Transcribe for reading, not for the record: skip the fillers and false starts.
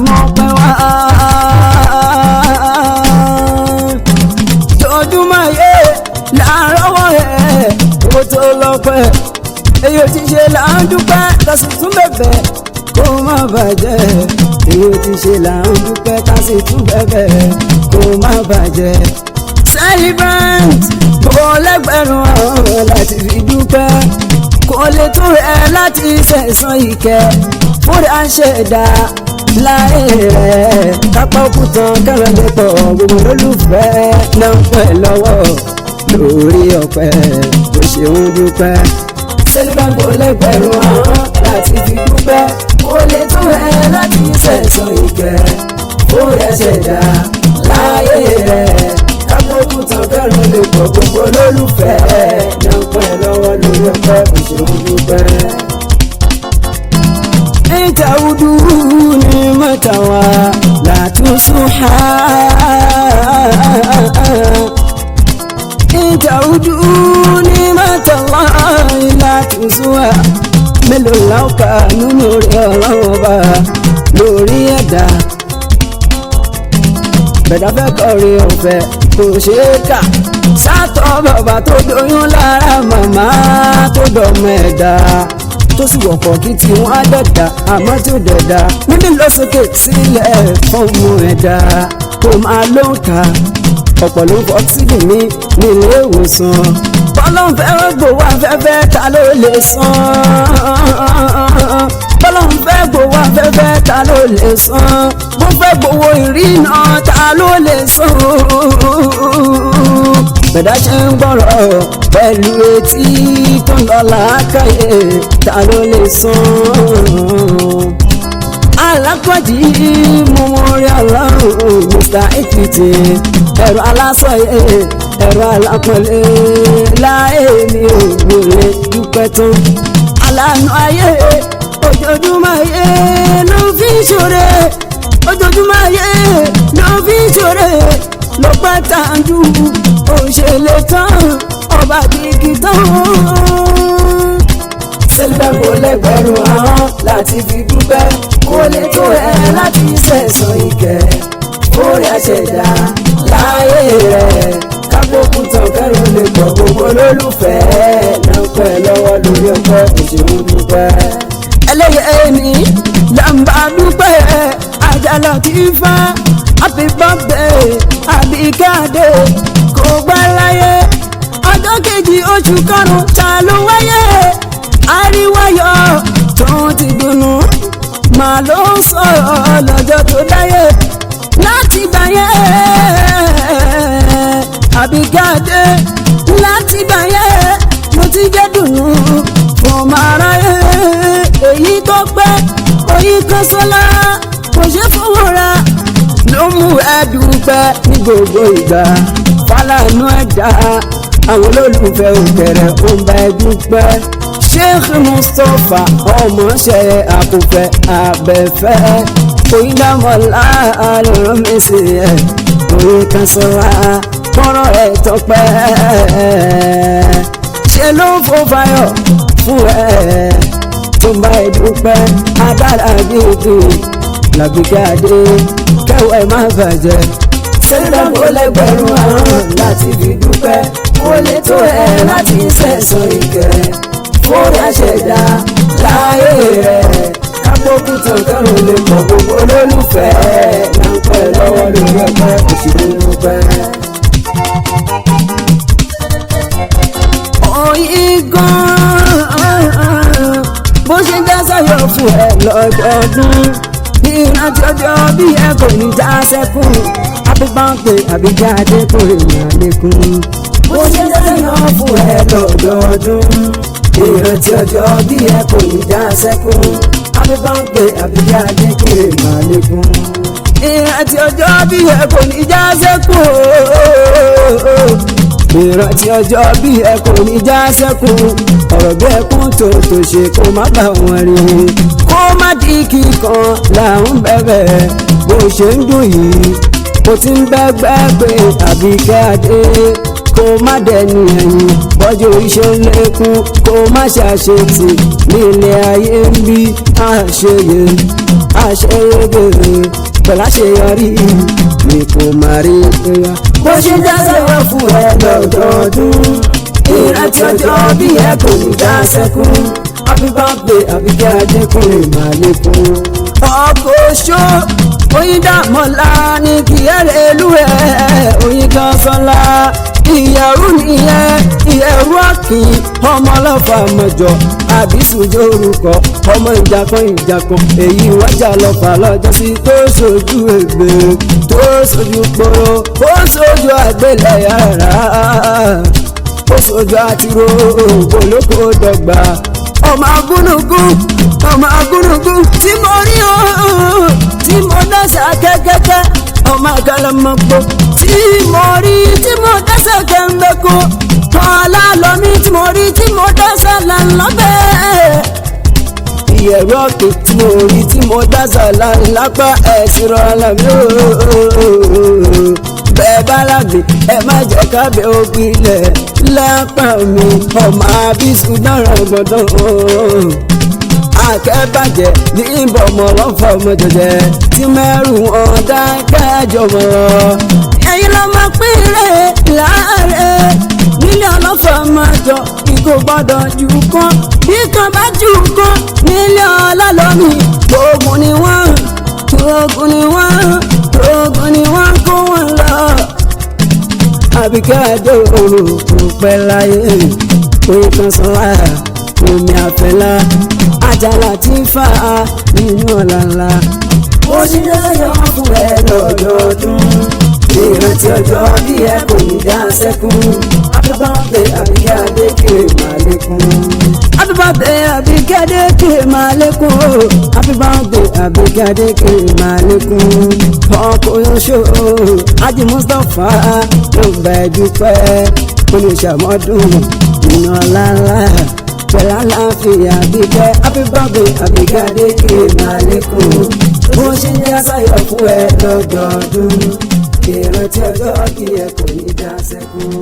mọ̀ pé wá. Jọjúmọ́ yé làárọ̀wọ́ ẹ̀ owó tó lọ́pẹ́. Èyí ò ti ṣe là ń dúpẹ́ tàṣì tún bẹ̀bẹ̀ kó má bàjẹ́. Èyí ò ti ṣe là ń dúpẹ́ tàṣì tún bẹ̀bẹ̀ kó má bàjẹ́. Celebrant kò lẹ́gbẹ̀rún ọ̀rọ̀ láti fi dúpẹ́. Kò lè tó rẹ̀ láti sẹ̀sán ìkẹ́ fúnra ṣẹ̀dá láì rẹ̀. Kápá òkútan kẹrẹ lè pọ̀ gbogbo olólùfẹ́ náà pẹ̀ lọ́wọ́ lórí ọpẹ́ bó ṣe ń dúpẹ́. Celebrant kò lẹ́gbẹ̀rún ọ̀rọ̀ láti fi dúpẹ́. Kò lè tó rẹ̀ láti sẹ̀sán ìkẹ́ fúnra ṣẹ̀dá láì rẹ̀. Òkútan kẹrùn lè pọ̀ gbogbo olólùfẹ́ náà pẹ́ lọ́wọ́ lórí ọpẹ́ bó ṣe ń dúpẹ́. Ìtàwùdù ní mẹ́tàwá látúnṣúhá. Ìtàwùdù ní mẹ́tàwá látúnṣúhá. Mélòó láwùká nínú rẹ̀ ọlọ́wọ́ bá lórí ẹ̀dá. Bẹ̀dá fẹ́ kọrin ọ̀fẹ́ kò ṣe é kà. Sátọ̀ bàbá tó doyún lára màmá tó dọ̀mọ ẹ̀dá. Tó sì wọ̀pọ̀ kí tí wọ́n á dẹ̀dá àmọ́ tí ó dẹ̀dá. Mímí lọ sókè sílẹ̀ fọ́ọ̀mù ẹ̀dá. Kò máa ló ń kà ọ̀pọ̀ ló ń fọ́ sídìí mi nílé ìwòsàn. Bọ́lọ́n fẹ́ gbowó afẹ́fẹ́ ta ló lè san. Bọ́lọ́n fẹ́ gbowó afẹ́fẹ́ ta ló lè san. Bó fẹ́ gbowó ìrìnà ta ló lè san. Bẹ̀dá ṣe ń gbọ́rọ̀ pẹ̀lú etí tó ń lọ làákàyè ta ló lè san. Alákọ̀dí mú orí ọlọ́run Mr. Equity ẹ̀rọ alásọ̀yẹ ẹ̀rọ alápọ̀lẹ́ láì ní òwúrẹ́ dúpẹ́ tán. Àlànà ayé ojoojúmọ́ ayé ló fi ṣòro. Ojoojúmọ́ ayé ló fi ṣòro. Ló pẹ́ tàǹdù òṣèlè tán ọba kìkì tán. Celebrant kò lẹ́gbẹ̀rún ahọ́n láti fi dúpẹ́. Kò lè tó ẹ láti sẹ̀sán ìkẹ́ orí àṣẹ̀dá láyé rẹ̀. Kápókù tán kẹrùn lè pọ̀ gbogbo olólùfẹ́ náà pẹ́ lọ́wọ́ lórí ọpẹ́ òṣèlú dúpẹ́. Ẹlẹ́yẹ ẹni làǹbà dúpẹ́ àjàlá tí fá. Happy birthday Àbíkádé kò gbá láyé. Ọjọ́ kejì oṣù karùn-ún ta ló wáyé. Àríwáyọ̀ tó ti dùnnú màá ló ń sọ̀rọ̀ lọ́jọ́ tó dáyé. Láti gbàyé Àbíkádé láti gbàyé mo ti jẹ́ dùnnú fún màráyé. Èyí tó pẹ́ oyin kan sọ́lá kò ṣe fowó ra ló mú ẹ dúpẹ́ ní gbogbo ìgbà. Fálànà ẹ̀dá àwọn olólùfẹ́ òkèrè ó ń bá ẹ dúpẹ́. Sheikh Mustapha ọmọọṣẹ́ àkùfẹ́ abẹ́fẹ́ oyindamola alọ́mẹsẹ̀ ẹ̀ oyin kan sọ́ra kọ́rọ̀ ẹ̀ tọpẹ́. Ṣé ló ń fò fayọ̀ fún ẹ tó ń bá ẹ dúpẹ́. Adára gidi l'Àbíkádé kẹwàá ẹ má bàjẹ́. Celebrant kò lẹ́gbẹ̀rún ahọ́n láti fi dúpẹ́. Kò lè tó ẹ láti sẹ̀sán ìkẹ́ fúnra ṣẹ̀dá láyé rẹ̀. Kápókù tán kẹrùn lè pọ̀ gbogbo olólùfẹ́ náà pẹ́ lọ́wọ́ lórí ọpẹ́ òṣèlú dúpẹ́. Oyin gan-an bó ṣe ń dá sáyọ̀ fún ẹ lọ́dọọdún. Ìrántí ọjọ́ bí ẹ kò ní já sẹ́kùn. Happy birthday Àbíkádé kò èèyàn lékún. Bó ṣe ń dá sáyọ̀ fún ẹ lọ́dọọdún. Ìrántí ọjọ́ bí ẹ kò ní já sẹ́kùn. Happy birthday Àbíkádé kò èèyàn lékún. Ìrántí ọjọ́ bí ẹ kò ní já sẹ́kùn. Ìrántí ọjọ́ bí ẹ kò ní já sẹ́kùn. Ọ̀rọ̀ bí ẹkún tó ṣe kó má bà wọ́n rí. Kó má di kíkan là ń bẹ̀bẹ̀ bó ṣe ń dùn yìí. Kò tí ń bẹ́gbẹ́ pé Àbíkádé kó má dẹni ẹ̀yìn. Bọ́jú iṣẹ́ lékún kó má ṣàṣetì nílé ayé ń bí àṣeyẹ. àṣeyege pẹ̀lú àṣeyọrí ni kò máa rí ìyá. bó ṣe ń dáṣẹ́wọ́ fún ẹ lọ́dọọdún ìrántí ọjọ́ bí ẹ kò ní dá sẹ́kún. happy birthday Àbíkẹ́ Adékúnlé Màlékún. ọkọ̀ oṣó oyin dàmọ́lá ní kí ẹ̀rẹ̀ ìlú ẹ̀ oyin kan sọ́lá. ìyẹ̀rú nìyẹn ìyẹ̀rú ọ̀kìn ọmọ ọlọ́fà mọ̀jọ àbísùjọ orúkọ ọmọ ìjàkan èyí wájà lọ́fà lọ́jọ́ sí tó sojú ègbè tó sojú poro ó sojú àgbélẹ̀ yàrá ó sojú àtiró olóko dọ́gba ọmọ agúnugún tí mo rí o tí mo dẹ́sẹ̀ kẹ́kẹ́kẹ́ ọmọ àgàlàmọ̀gbò tí mo rí tí mo dẹ́sẹ̀ kẹ́ńbẹ́kọ́ kọ́lá lọ́mí tí mo rí tí mo dẹ́sẹ̀ lànlọ́bẹ̀. ìyẹ̀rù ọ̀kẹ́ tí mo rí tí mo dẹ́sẹ̀ lápá ẹ̀sìn rọ̀lá mi ooo. bẹ́ẹ̀ bá lágbè ẹ má jẹ́ kábẹ́ ògìlẹ̀ lápá mi ọmọ àbísù dára gbọ́dọ̀ akẹ́bàjẹ́ ní ìbọ̀mọ̀ lọ́fọ̀ ọmọ jẹjẹ tí mẹ́rù ọ̀dà kẹjọmọ́. ẹ̀yin ló máa pínlẹ̀ láàárẹ̀ nílé ọlọ́fọ̀ ọmọ jọ ikú gbọ́dọ̀ jù kán bí kan bá jù kán nílé ọlọ́lọ́mì ogun ni wọ́n kó wọn lọ. Àbíkẹ́ Adékúnlé pẹ́ láyé oyin kan sanra omi àfẹ́lá àjàlá tí ń fà á nínú ọ̀làlà. ó ṣe lọ́yọ̀ fún ẹ lọ́dọọdún ìrántí ọjọ́ bí ẹ kò ní dá sẹ́kún. happy birthday Àbíkẹ́ Adékúnlé Màlékún. happy birthday Àbíkẹ́ Adékúnlé Màlékún. happy birthday Àbíkẹ́ Adékúnlé Màlékún. ọkọ̀ oṣù Hájì Mustapha ló bá ẹ dúpẹ́ oníṣàmọ́dún nínú ọ̀làlà pẹ̀lú àlàáfíà Àbíkẹ́. happy birthday Àbíkẹ́ Adékúnlé Màlékún. bó ṣe ń yá sáyọ̀ fún ẹ lọ́dọọdún ìrántí ọjọ́ kí ẹ kò ní dá sẹ́kún.